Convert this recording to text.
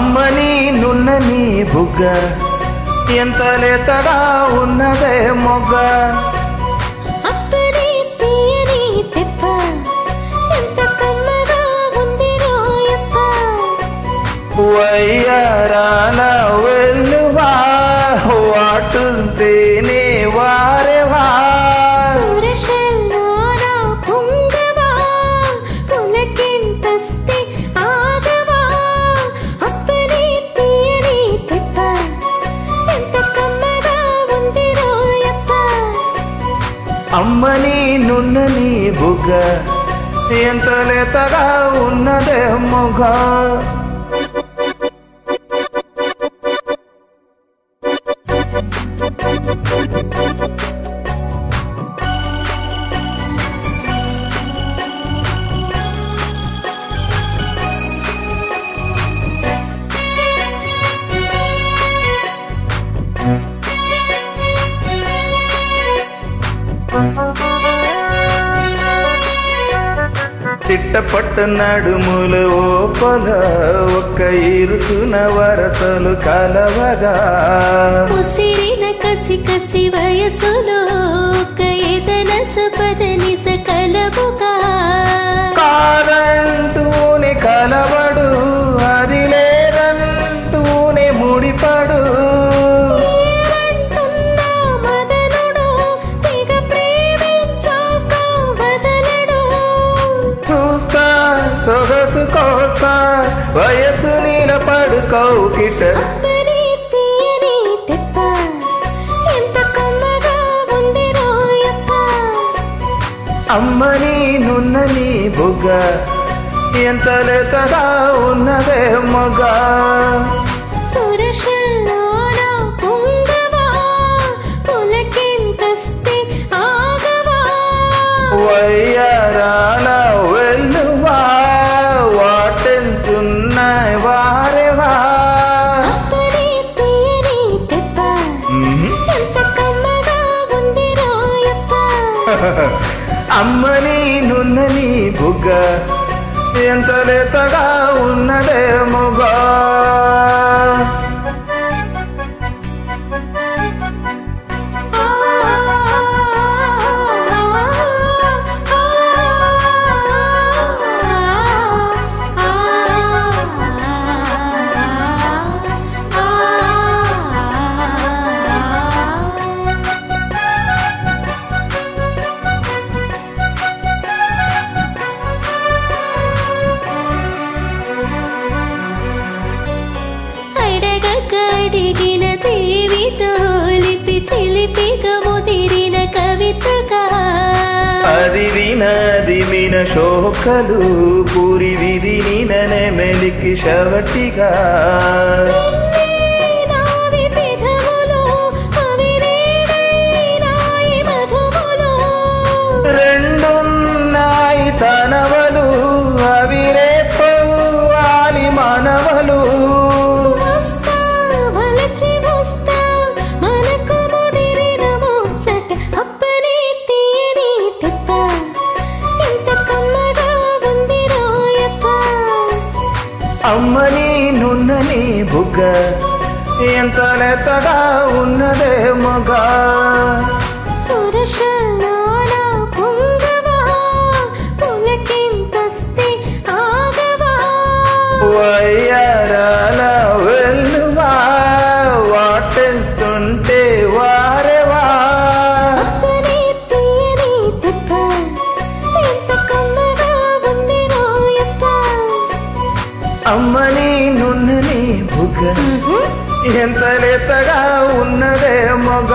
అమ్మని నున్నని బుగ్గ ఎంత లేతగా ఉన్నదే మొగ్గ అప్పని తీయని తెప్ప ఎంత కమ్మగా ఉంది రోయప్ప వయ్యారాల వెల్లువా వాటుతేనే వారేవా పురుషల్లోన పొంగవా పులకింతస్తే ఆగవా అప్పని తీయని తెప్ప ఎంత కమ్మగా ఉంది రోయప్ప అమ్మని నున్నని బుగ్గ ఎంత లేతగా ఉన్నదే మొగ్గ చిట్టపట్ట నడుముల ఓపల ఒక్క ఇరుసున వరసలు కలవగా ముసిరిన కసి కసి వయసులో ఒక ఎదనస పదనిస కలవుగా కాదంటూనే కలవడు అది లేదంటూనే ముడిపడు ఏమంటున్నా మదనుడు తెగ ప్రేమించాక వదలడు చూస్తా సొగసు కోస్తా వయసు నిలబడు కౌకిట అప్పని తీయని తెప్ప ఎంత కమ్మగా ఉంది రోయప్ప అమ్మని నున్నని బుగ్గ ఎంత లేతగా ఉన్నదే మొగ్గ పురుషల్లోన పొంగవా పులకింతస్తే ఆగవా వయ్యారాల వెల్లువా వాటెంతున్నాయి వారేవా అప్పని తీయని తెప్ప ఎంత కమ్మగా ఉంది రోయప్ప అమ్మని నున్నని బుగ్గ ఎంత లేతగా ఉన్నదే మొగ్గ అడిగిన దేవితో లిపి చిలిపిగా ముదిరిన కవితగా అది విన శోకలు పూరి విధి నిననే మెలికి శవటిగా నావి పెదవులు అవి రేడైనాయి మధువులు రెండున్నాయి తనవలు అవి రేపవాలి మనవలు వస్తా వలచి వస్తా మనకు ముదిరిన ముచ్చట అప్పని తీయని తెప్ప ఎంత కమ్మగా ఉంది రోయప్ప అమ్మని నున్నని బుగ్గ ఎంత లేతగా ఉన్నదే మొగ్గ పురుషల్లోన పొంగవా పులకింతస్తే ఆగవా వయ్యారాల వెల్లువా వాటేస్తుంటే వారేవా అప్పని తీయని తెప్ప ఎంత కమ్మగా ఉంది రోయప్ప అమ్మని నున్నని బుగ్గ ఎంత లేతగా ఉన్నదే మొగ్గ